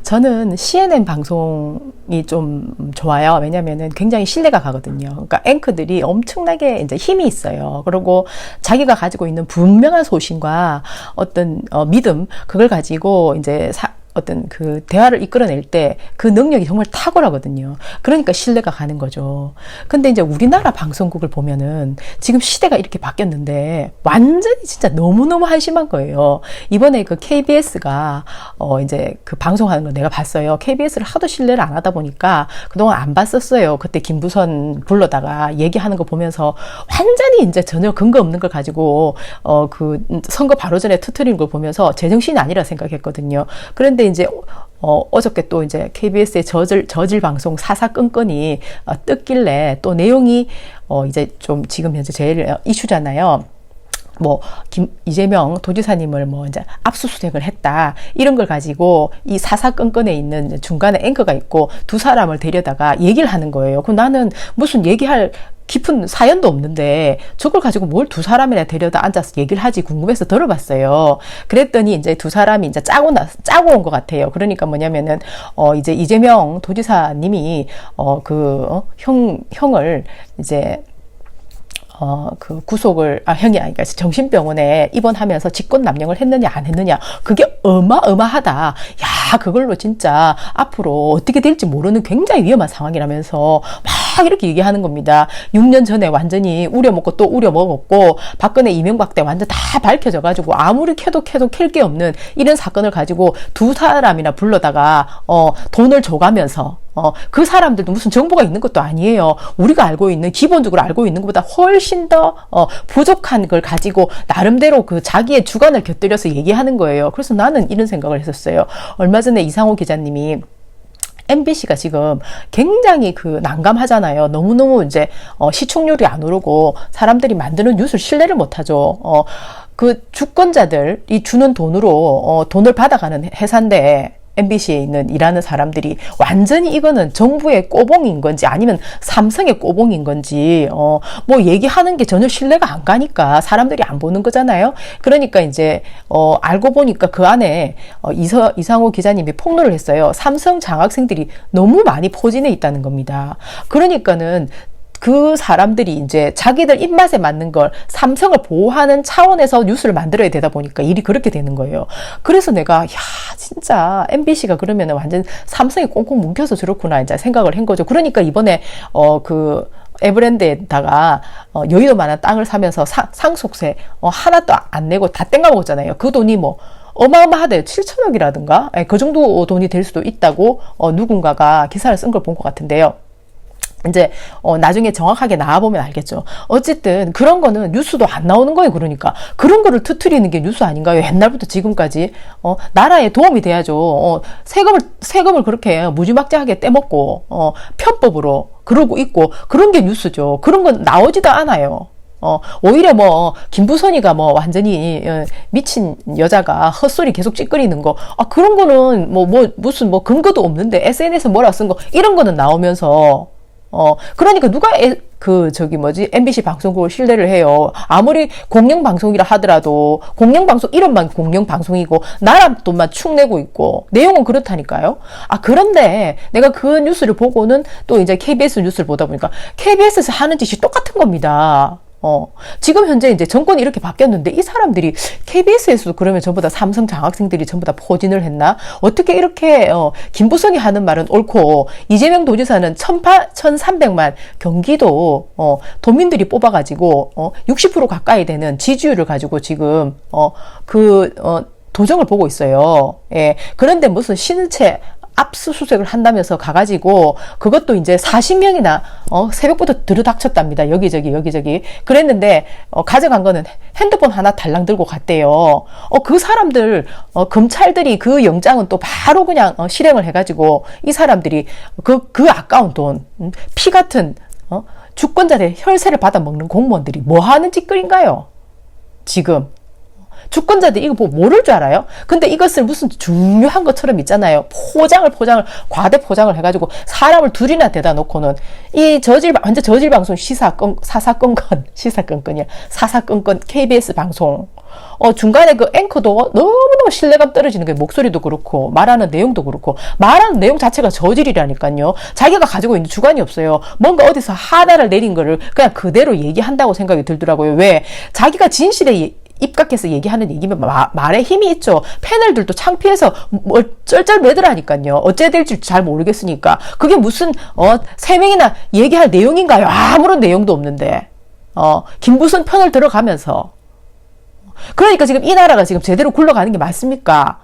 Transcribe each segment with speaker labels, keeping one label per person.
Speaker 1: 저는 CNN 방송이 좀 좋아요. 왜냐면은 굉장히 신뢰가 가거든요. 그러니까 앵커들이 엄청나게 이제 힘이 있어요. 그리고 자기가 가지고 있는 분명한 소신과 어떤 믿음, 그걸 가지고 이제 어떤 그 대화를 이끌어낼 때 그 능력이 정말 탁월하거든요. 그러니까 신뢰가 가는 거죠. 근데 이제 우리나라 방송국을 보면은 지금 시대가 이렇게 바뀌었는데 완전히 진짜 너무너무 한심한 거예요. 이번에 그 KBS가 이제 그 방송하는 거 내가 봤어요. KBS를 하도 신뢰를 안 하다 보니까 그동안 안 봤었어요. 그때 김부선 불러다가 얘기하는 거 보면서 완전히 이제 전혀 근거 없는 걸 가지고 그 선거 바로 전에 터뜨리는 걸 보면서 제정신이 아니라 생각했거든요. 그런데 이제 어저께 또 이제 KBS의 저질 방송 사사건건이 떴길래 또 내용이 이제 좀 지금 현재 제일 이슈잖아요. 뭐 이재명 도지사님을 뭐 이제 압수수색을 했다 이런 걸 가지고 이 사사건건에 있는 중간에 앵커가 있고 두 사람을 데려다가 얘기를 하는 거예요. 그럼 나는 무슨 얘기할 깊은 사연도 없는데 저걸 가지고 뭘 두 사람이나 데려다 앉아서 얘기를 하지 궁금해서 들어봤어요. 그랬더니 이제 두 사람이 이제 짜고 온 것 같아요. 그러니까 뭐냐면은 이제 이재명 도지사님이 형을 이제 그 구속을, 형이 아니까 정신병원에 입원하면서 직권남용을 했느냐, 안 했느냐. 그게 어마어마하다. 야, 그걸로 진짜 앞으로 어떻게 될지 모르는 굉장히 위험한 상황이라면서 막 이렇게 얘기하는 겁니다. 6년 전에 완전히 우려먹고 또 우려먹었고, 박근혜 이명박 때 완전 다 밝혀져가지고 아무리 캐도 캘 게 없는 이런 사건을 가지고 두 사람이나 불러다가, 돈을 줘가면서, 그 사람들도 무슨 정보가 있는 것도 아니에요. 우리가 알고 있는, 기본적으로 알고 있는 것보다 훨씬 더, 부족한 걸 가지고, 나름대로 그 자기의 주관을 곁들여서 얘기하는 거예요. 그래서 나는 이런 생각을 했었어요. 얼마 전에 이상호 기자님이, MBC가 지금 굉장히 그 난감하잖아요. 너무너무 이제, 시청률이 안 오르고, 사람들이 만드는 뉴스를 신뢰를 못 하죠. 그 주권자들이 주는 돈으로, 돈을 받아가는 회사인데, MBC에 있는 일하는 사람들이 완전히 이거는 정부의 꼬봉인 건지 아니면 삼성의 꼬봉인 건지 뭐 얘기하는 게 전혀 신뢰가 안 가니까 사람들이 안 보는 거잖아요. 그러니까 이제 알고 보니까 그 안에 이상호 기자님이 폭로를 했어요. 삼성 장학생들이 너무 많이 포진해 있다는 겁니다. 그러니까는 그 사람들이 이제 자기들 입맛에 맞는 걸 삼성을 보호하는 차원에서 뉴스를 만들어야 되다 보니까 일이 그렇게 되는 거예요. 그래서 내가 야 진짜 MBC가 그러면 완전 삼성이 꽁꽁 뭉쳐서 저렇구나 이제 생각을 한 거죠. 그러니까 이번에 그 에버랜드에다가 여의도만한 땅을 사면서 상속세 하나도 안 내고 다 땡가 먹었잖아요. 그 돈이 뭐 어마어마하대요. 7천억이라든가 그 정도 돈이 될 수도 있다고 누군가가 기사를 쓴 걸 본 것 같은데요. 이제 나중에 정확하게 나와보면 알겠죠. 어쨌든 그런 거는 뉴스도 안 나오는 거예요. 그러니까 그런 거를 터뜨리는 게 뉴스 아닌가요? 옛날부터 지금까지 나라에 도움이 돼야죠. 세금을 그렇게 무지막지하게 떼먹고 편법으로 그러고 있고 그런 게 뉴스죠. 그런 건 나오지도 않아요. 오히려 뭐 김부선이가 뭐 완전히 미친 여자가 헛소리 계속 찌끄리는 거 그런 거는 무슨 근거도 없는데 SNS에 뭐라 쓴 거 이런 거는 나오면서 그러니까 누가 MBC 방송국을 신뢰를 해요. 아무리 공영방송이라 하더라도, 공영방송, 이름만 공영방송이고, 나라 돈만 축 내고 있고, 내용은 그렇다니까요. 그런데 내가 그 뉴스를 보고는 또 이제 KBS 뉴스를 보다 보니까, KBS에서 하는 짓이 똑같은 겁니다. 지금 현재 이제 정권이 이렇게 바뀌었는데 이 사람들이 KBS에서도 그러면 전부 다 삼성 장학생들이 전부 다 포진을 했나? 어떻게 이렇게 김부성이 하는 말은 옳고 이재명 도지사는 1,300만 경기도 도민들이 뽑아가지고 60% 가까이 되는 지지율을 가지고 지금 도정을 보고 있어요. 예. 그런데 무슨 신체 압수수색을 한다면서 가가지고 그것도 이제 40명이나 새벽부터 들이닥쳤답니다. 여기저기 그랬는데 가져간 거는 핸드폰 하나 달랑 들고 갔대요. 그 사람들 검찰들이 그 영장은 또 바로 그냥 실행을 해가지고 이 사람들이 그 아까운 돈 피 같은 주권자들의 혈세를 받아먹는 공무원들이 뭐 하는 짓거리인가요? 지금 주권자들이 이거 보고 모를 줄 알아요? 근데 이것을 무슨 중요한 것처럼 있잖아요. 포장을 과대 포장을 해가지고 사람을 둘이나 대다 놓고는 이 완전 저질 방송 사사건건 KBS 방송 중간에 그 앵커도 너무너무 너무너무 신뢰감 떨어지는 게 목소리도 그렇고 말하는 내용도 그렇고 말하는 내용 자체가 저질이라니까요. 자기가 가지고 있는 주관이 없어요. 뭔가 어디서 하나를 내린 거를 그냥 그대로 얘기한다고 생각이 들더라고요. 왜? 자기가 진실에 입각해서 얘기하는 얘기면 말에 힘이 있죠. 패널들도 창피해서 쩔쩔매더라니까요. 어째 될지 잘 모르겠으니까. 그게 무슨 세 명이나 얘기할 내용인가요? 아무런 내용도 없는데 김부선 편을 들어가면서 그러니까 지금 이 나라가 지금 제대로 굴러가는 게 맞습니까?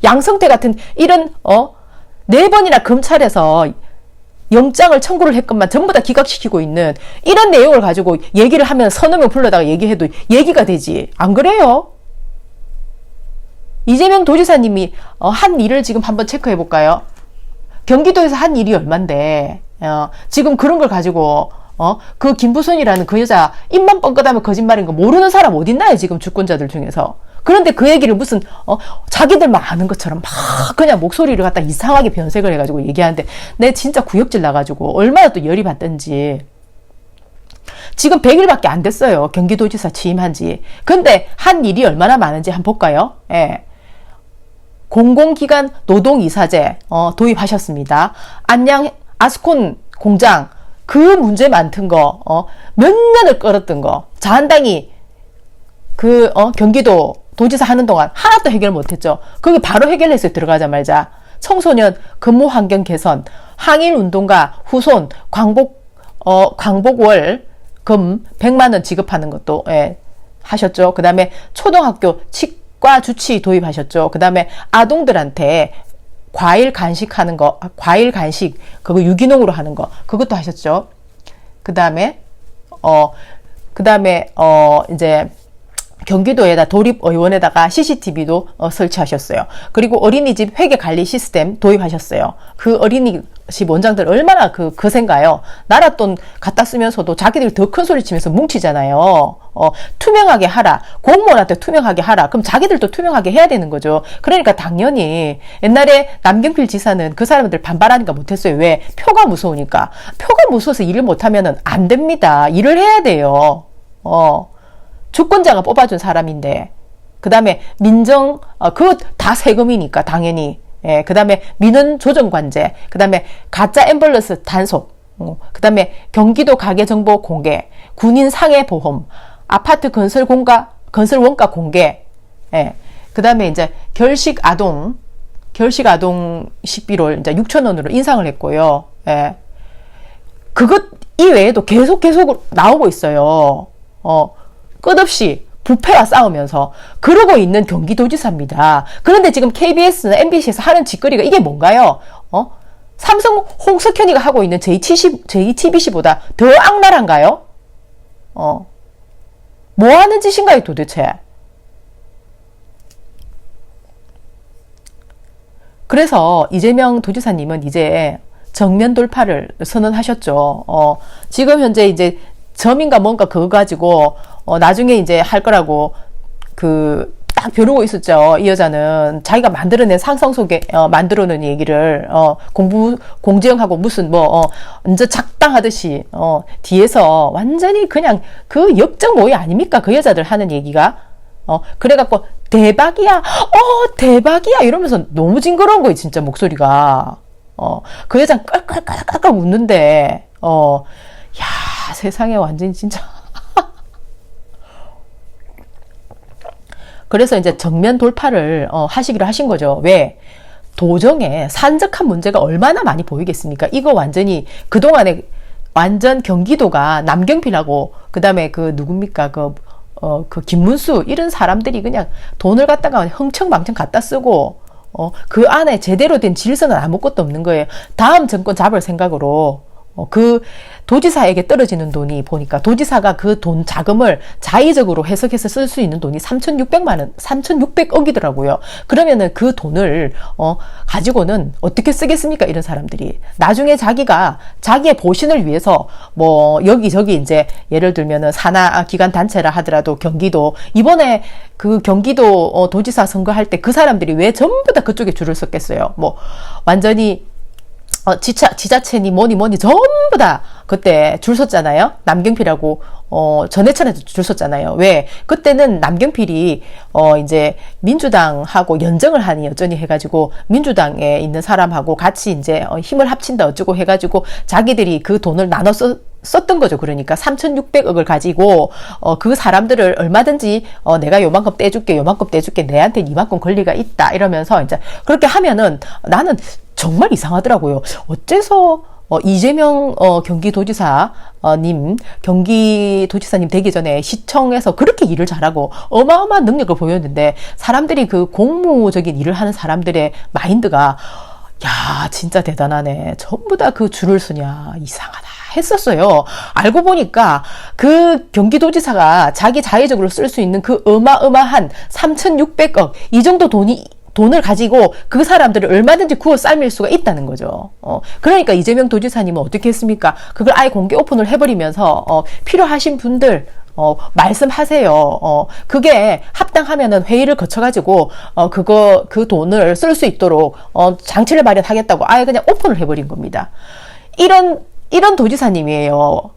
Speaker 1: 양성태 같은 이런 4번이나 검찰에서 영장을 청구를 했건만 전부 다 기각시키고 있는 이런 내용을 가지고 얘기를 하면 서너 명 불러다가 얘기해도 얘기가 되지. 안 그래요? 이재명 도지사님이 한 일을 지금 한번 체크해 볼까요? 경기도에서 한 일이 얼만데 지금 그런 걸 가지고 그 김부선이라는 그 여자 입만 뻥끗하면 거짓말인 거 모르는 사람 어딨나요? 지금 주권자들 중에서. 그런데 그 얘기를 무슨 자기들만 아는 것처럼 막 그냥 목소리를 갖다 이상하게 변색을 해가지고 얘기하는데 내 진짜 구역질 나가지고 얼마나 또 열이 받던지. 지금 100일밖에 안 됐어요. 경기도지사 취임한 지. 근데 한 일이 얼마나 많은지 한번 볼까요? 예. 공공기관 노동이사제 도입하셨습니다. 안양 아스콘 공장 그 문제 많던 거 몇 년을 끌었던 거 자한당이 경기도 도지사 하는 동안 하나도 해결 못했죠. 거기 바로 해결했어요. 들어가자마자. 청소년 근무 환경 개선, 항일 운동가 후손 광복월 금 100만 원 지급하는 것도 하셨죠. 그 다음에 초등학교 치과 주치 도입하셨죠. 그 다음에 아동들한테 과일 간식하는 거, 과일 간식 그거 유기농으로 하는 거 그것도 하셨죠. 그 다음에 이제 경기도에다 도립의원에다가 CCTV도 설치하셨어요. 그리고 어린이집 회계관리 시스템 도입하셨어요. 그 어린이집 원장들 얼마나 거센가요? 나라 돈 갖다 쓰면서도 자기들이 더 큰 소리 치면서 뭉치잖아요. 투명하게 하라. 공무원한테 투명하게 하라. 그럼 자기들도 투명하게 해야 되는 거죠. 그러니까 당연히 옛날에 남경필 지사는 그 사람들 반발하니까 못했어요. 왜? 표가 무서우니까. 표가 무서워서 일을 못하면 안 됩니다. 일을 해야 돼요. 주권자가 뽑아준 사람인데, 그 다음에 민정, 그거 다 세금이니까, 당연히. 예, 그 다음에 민원 조정관제, 그 다음에 가짜 앰뷸런스 단속, 그 다음에 경기도 가계정보 공개, 군인 상해보험, 아파트 건설 원가 공개, 예, 그 다음에 이제 결식 아동 식비를 이제 6,000원으로 인상을 했고요. 예. 그것 이외에도 계속 나오고 있어요. 끝없이 부패와 싸우면서 그러고 있는 경기도지사입니다. 그런데 지금 KBS나 MBC에서 하는 짓거리가 이게 뭔가요? 삼성 홍석현이가 하고 있는 JTBC보다 더 악랄한가요? 뭐 하는 짓인가요, 도대체? 그래서 이재명 도지사님은 이제 정면 돌파를 선언하셨죠. 지금 현재 이제 점인가 뭔가 그거 가지고 나중에 이제 할 거라고 딱 벼르고 있었죠. 이 여자는 자기가 만들어낸 상상 속에 만들어놓은 얘기를 공지영하고 무슨 완전 작당하듯이 뒤에서 완전히 그냥 그 역적 모의 아닙니까? 그 여자들 하는 얘기가 그래갖고 대박이야, 대박이야 이러면서 너무 징그러운 거예요, 진짜 목소리가. 그 여자는 깔깔깔깔 웃는데 야, 세상에 완전히 진짜. 그래서 이제 정면 돌파를 하시기로 하신 거죠. 왜? 도정에 산적한 문제가 얼마나 많이 보이겠습니까? 이거 완전히 그동안에 완전 경기도가 남경필하고 그다음에 누굽니까? 김문수 이런 사람들이 그냥 돈을 갖다가 흥청망청 갖다 쓰고 그 안에 제대로 된 질서는 아무것도 없는 거예요. 다음 정권 잡을 생각으로 그 도지사에게 떨어지는 돈이 보니까 도지사가 그 돈 자금을 자의적으로 해석해서 쓸 수 있는 돈이 3,600억이더라고요. 그러면은 그 돈을 가지고는 어떻게 쓰겠습니까? 이런 사람들이. 나중에 자기가 자기의 보신을 위해서 여기저기 이제 예를 들면은 산하 기관 단체라 하더라도 경기도 이번에 그 경기도 도지사 선거할 때 그 사람들이 왜 전부 다 그쪽에 줄을 섰겠어요? 완전히 지자체니 뭐니 전부 다 그때 줄 섰잖아요. 남경필하고, 전해천에도 줄 섰잖아요. 왜? 그때는 남경필이, 이제 민주당하고 연정을 하니 어쩌니 해가지고 민주당에 있는 사람하고 같이 이제 힘을 합친다 어쩌고 해가지고 자기들이 그 돈을 나눠 썼던 거죠. 그러니까 3,600억을 가지고 그 사람들을 얼마든지 내가 요만큼 떼줄게 요만큼 떼줄게 내한테 이만큼 권리가 있다 이러면서 이제 그렇게 하면은 나는 정말 이상하더라고요. 어째서 이재명 경기도지사님 되기 전에 시청에서 그렇게 일을 잘하고 어마어마한 능력을 보였는데 사람들이 그 공무적인 일을 하는 사람들의 마인드가 야 진짜 대단하네. 전부 다 그 줄을 서냐 이상하다 했었어요. 알고 보니까 그 경기도지사가 자기 자의적으로 쓸 수 있는 그 어마어마한 3,600억 이 정도 돈을 가지고 그 사람들을 얼마든지 구워 삶을 수가 있다는 거죠. 그러니까 이재명 도지사님은 어떻게 했습니까? 그걸 아예 공개 오픈을 해버리면서 필요하신 분들 말씀하세요. 그게 합당하면은 회의를 거쳐가지고 그 돈을 쓸 수 있도록 장치를 마련하겠다고 아예 그냥 오픈을 해버린 겁니다. 이런 도지사님이에요.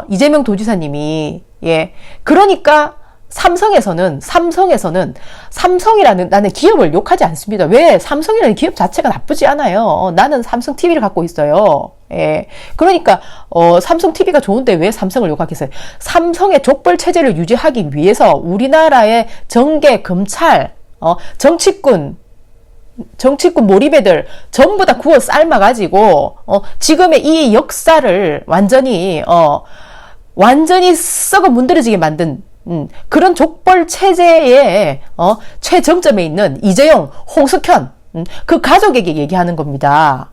Speaker 1: 이재명 도지사님이 예. 그러니까 삼성이라는 나는 기업을 욕하지 않습니다. 왜? 삼성이라는 기업 자체가 나쁘지 않아요. 나는 삼성 TV를 갖고 있어요. 예. 그러니까, 삼성 TV가 좋은데 왜 삼성을 욕하겠어요? 삼성의 족벌 체제를 유지하기 위해서 우리나라의 정계, 검찰, 정치꾼 몰입애들 전부 다 구워 삶아가지고, 지금의 이 역사를 완전히 썩어 문드러지게 만든 그런 족벌 체제의 최정점에 있는 이재용, 홍석현 그 가족에게 얘기하는 겁니다.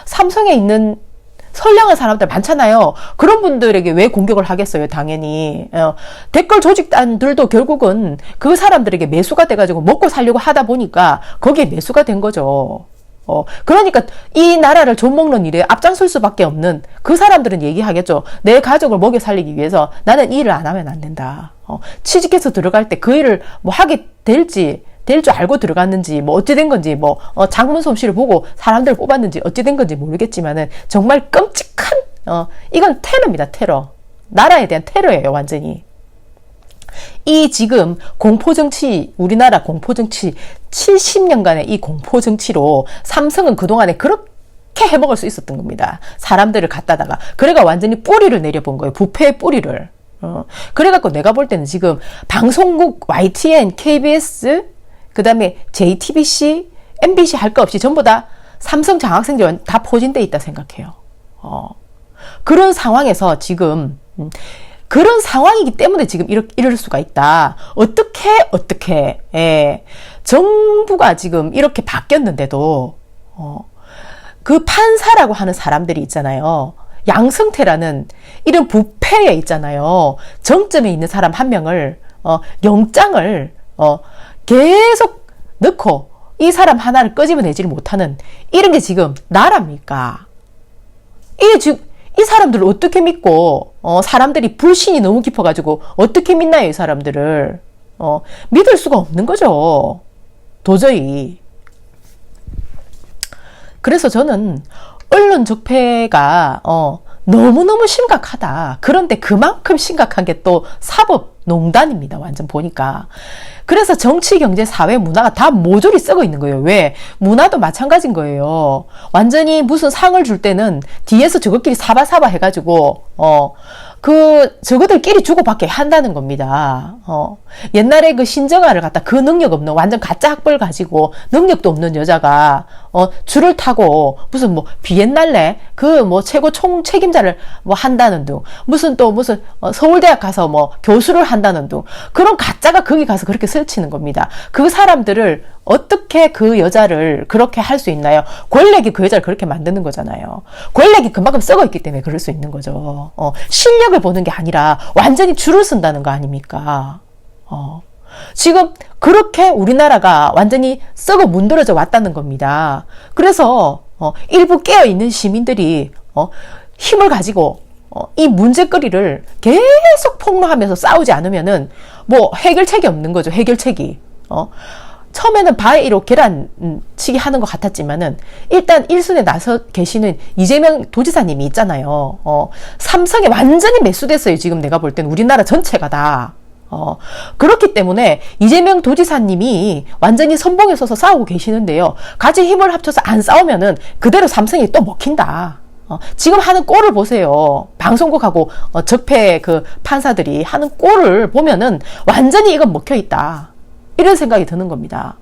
Speaker 1: 삼성에 있는 선량한 사람들 많잖아요. 그런 분들에게 왜 공격을 하겠어요? 당연히 댓글 조직단들도 결국은 그 사람들에게 매수가 돼가지고 먹고 살려고 하다 보니까 거기에 매수가 된 거죠. 그러니까 이 나라를 좀먹는 일에 앞장설 수밖에 없는 그 사람들은 얘기하겠죠. 내 가족을 먹여 살리기 위해서 나는 이 일을 안 하면 안 된다. 취직해서 들어갈 때 그 일을 뭐 하게 될 줄 알고 들어갔는지 뭐 어찌 된 건지 뭐 장문 솜씨를 보고 사람들을 뽑았는지 어찌 된 건지 모르겠지만은 정말 끔찍한 이건 테러입니다. 테러. 나라에 대한 테러예요. 완전히. 이 지금 공포정치, 우리나라 공포정치 70년간의 이 공포정치로 삼성은 그동안에 그렇게 해먹을 수 있었던 겁니다. 사람들을 갖다다가. 그래가 완전히 뿌리를 내려본 거예요. 부패의 뿌리를. 그래갖고 내가 볼 때는 지금 방송국 YTN, KBS, 그 다음에 JTBC, MBC 할 거 없이 전부 다 삼성 장학생들 다 포진돼 있다 생각해요. 그런 상황에서 지금 그런 상황이기 때문에 지금 이럴 수가 있다. 어떻게, 예. 정부가 지금 이렇게 바뀌었는데도, 그 판사라고 하는 사람들이 있잖아요. 양승태라는 이런 부패에 있잖아요. 정점에 있는 사람 한 명을, 영장을, 계속 넣고 이 사람 하나를 끄집어내지를 못하는 이런 게 지금 나랍니까? 이게 지금, 이 사람들을 어떻게 믿고, 사람들이 불신이 너무 깊어가지고, 어떻게 믿나요, 이 사람들을? 믿을 수가 없는 거죠. 도저히. 그래서 저는, 언론 적폐가, 너무너무 심각하다. 그런데 그만큼 심각한 게 또 사법농단입니다. 완전 보니까. 그래서 정치, 경제, 사회, 문화가 다 모조리 썩어 있는 거예요. 왜? 문화도 마찬가지인 거예요. 완전히 무슨 상을 줄 때는 뒤에서 저것끼리 사바사바 해가지고, 저거들끼리 주고받게 한다는 겁니다. 옛날에 그 신정아를 갖다 그 능력 없는 완전 가짜 학벌 가지고 능력도 없는 여자가, 줄을 타고 무슨 뭐 비엔날레 그 뭐 최고 총 책임자를 뭐 한다는 둥, 무슨 서울대학 가서 뭐 교수를 한다는 둥, 그런 가짜가 거기 가서 그렇게 설치는 겁니다. 그 사람들을 어떻게 그 여자를 그렇게 할 수 있나요? 권력이 그 여자를 그렇게 만드는 거잖아요. 권력이 그만큼 썩어 있기 때문에 그럴 수 있는 거죠. 실력을 보는 게 아니라 완전히 줄을 쓴다는 거 아닙니까? 지금 그렇게 우리나라가 완전히 썩어 문드러져 왔다는 겁니다. 그래서 일부 깨어있는 시민들이 힘을 가지고 이 문제거리를 계속 폭로하면서 싸우지 않으면은 뭐 해결책이 없는 거죠. 해결책이. 처음에는 바위로 계란치기 하는 것 같았지만은 일단 1순위에 나서 계시는 이재명 도지사님이 있잖아요. 삼성에 완전히 매수됐어요. 지금 내가 볼 때는 우리나라 전체가 다. 그렇기 때문에 이재명 도지사님이 완전히 선봉에 서서 싸우고 계시는데요. 같이 힘을 합쳐서 안 싸우면은 그대로 삼성이 또 먹힌다. 지금 하는 꼴을 보세요. 방송국하고 적폐 그 판사들이 하는 꼴을 보면은 완전히 이건 먹혀 있다. 이런 생각이 드는 겁니다.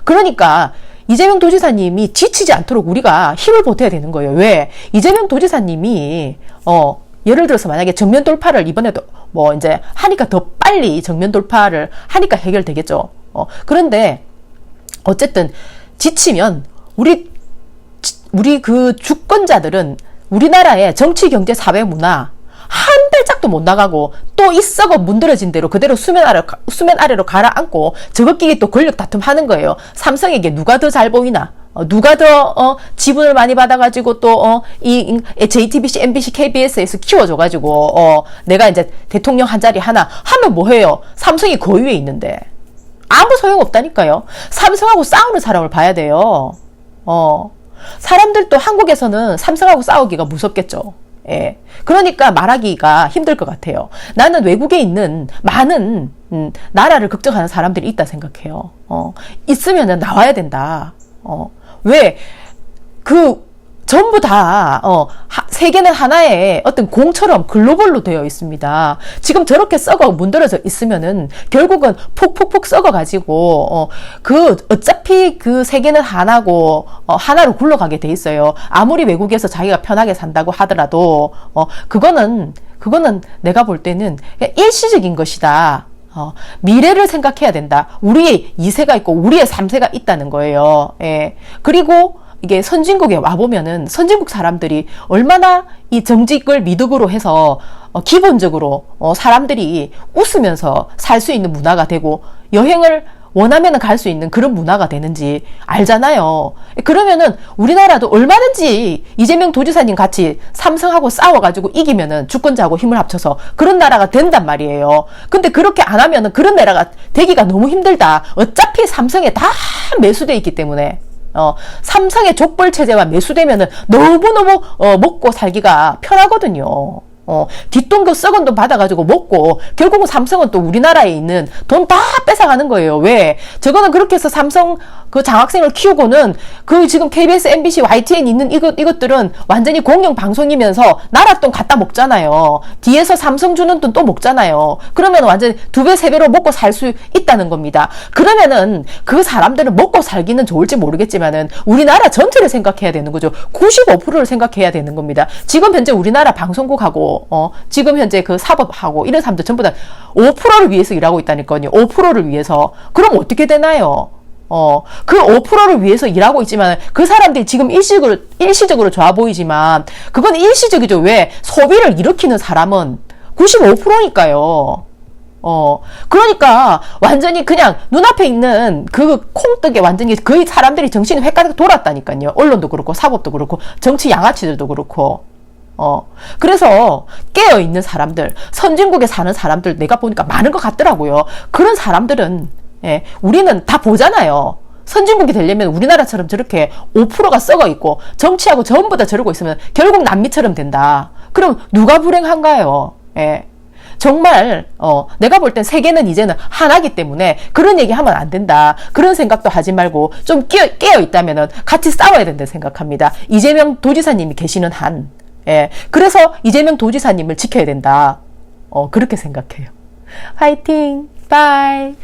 Speaker 1: 그러니까 이재명 도지사님이 지치지 않도록 우리가 힘을 보태야 되는 거예요. 왜? 이재명 도지사님이 예를 들어서 만약에 정면 돌파를 이번에도 뭐 이제 하니까 더 빨리 정면 돌파를 하니까 해결되겠죠. 그런데 어쨌든 지치면 우리 그 주권자들은 우리나라의 정치, 경제, 사회, 문화 한 발짝도 못 나가고 또 이 썩어 문드러진 대로 그대로 수면 아래로 가라앉고 저것끼리 또 권력 다툼 하는 거예요. 삼성에게 누가 더 잘 보이나? 누가 더 지분을 많이 받아가지고 또 이 JTBC, MBC, KBS에서 키워줘가지고 내가 이제 대통령 한 자리 하나 하면 뭐해요? 삼성이 고위에 있는데 아무 소용없다니까요. 삼성하고 싸우는 사람을 봐야 돼요. 사람들도 한국에서는 삼성하고 싸우기가 무섭겠죠. 예. 그러니까 말하기가 힘들 것 같아요. 나는 외국에 있는 많은 나라를 걱정하는 사람들이 있다 생각해요. 있으면은 나와야 된다. 왜? 전부 다, 세계는 하나의 어떤 공처럼 글로벌로 되어 있습니다. 지금 저렇게 썩어 문드러져 있으면은 결국은 푹푹푹 썩어가지고, 어차피 그 세계는 하나고, 하나로 굴러가게 돼 있어요. 아무리 외국에서 자기가 편하게 산다고 하더라도, 그거는 내가 볼 때는 일시적인 것이다. 미래를 생각해야 된다. 우리의 2세가 있고, 우리의 3세가 있다는 거예요. 예. 그리고, 이게 선진국에 와보면은 선진국 사람들이 얼마나 이 정직을 미덕으로 해서 기본적으로 사람들이 웃으면서 살 수 있는 문화가 되고 여행을 원하면 갈 수 있는 그런 문화가 되는지 알잖아요. 그러면은 우리나라도 얼마든지 이재명 도지사님 같이 삼성하고 싸워가지고 이기면은 주권자하고 힘을 합쳐서 그런 나라가 된단 말이에요. 근데 그렇게 안 하면은 그런 나라가 되기가 너무 힘들다. 어차피 삼성에 다 매수돼 있기 때문에. 삼성의 족벌 체제와 매수되면은 너무너무 먹고 살기가 편하거든요. 뒷돈 썩은 돈 받아가지고 먹고 결국은 삼성은 또 우리나라에 있는 돈 다 뺏어가는 거예요. 왜? 저거는 그렇게 해서 삼성 그 장학생을 키우고는 그 지금 KBS, MBC, YTN 있는 이것들은 완전히 공영 방송이면서 나라 돈 갖다 먹잖아요. 뒤에서 삼성 주는 돈 또 먹잖아요. 그러면 완전 2배, 3배로 먹고 살 수 있다는 겁니다. 그러면은 그 사람들은 먹고 살기는 좋을지 모르겠지만은 우리나라 전체를 생각해야 되는 거죠. 95%를 생각해야 되는 겁니다. 지금 현재 우리나라 방송국하고 지금 현재 그 사법하고 이런 사람들 전부 다 5%를 위해서 일하고 있다니까요. 5%를 위해서. 그럼 어떻게 되나요? 그 5%를 위해서 일하고 있지만 그 사람들이 지금 일시적으로 좋아 보이지만 그건 일시적이죠. 왜? 소비를 일으키는 사람은 95%니까요. 그러니까 완전히 그냥 눈앞에 있는 그 콩떡에 완전히 거의 사람들이 정신이 헷갈리게 돌았다니까요. 언론도 그렇고 사법도 그렇고 정치 양아치들도 그렇고. 그래서 깨어있는 사람들, 선진국에 사는 사람들 내가 보니까 많은 것 같더라고요. 그런 사람들은 예, 우리는 다 보잖아요. 선진국이 되려면 우리나라처럼 저렇게 5%가 썩어 있고 정치하고 전부 다 저러고 있으면 결국 남미처럼 된다. 그럼 누가 불행한가요? 예. 정말 내가 볼 땐 세계는 이제는 하나기 때문에 그런 얘기 하면 안 된다. 그런 생각도 하지 말고 좀 깨어 있다면은 같이 싸워야 된다 생각합니다. 이재명 도지사님이 계시는 한. 예. 그래서 이재명 도지사님을 지켜야 된다. 그렇게 생각해요. 화이팅! 바이!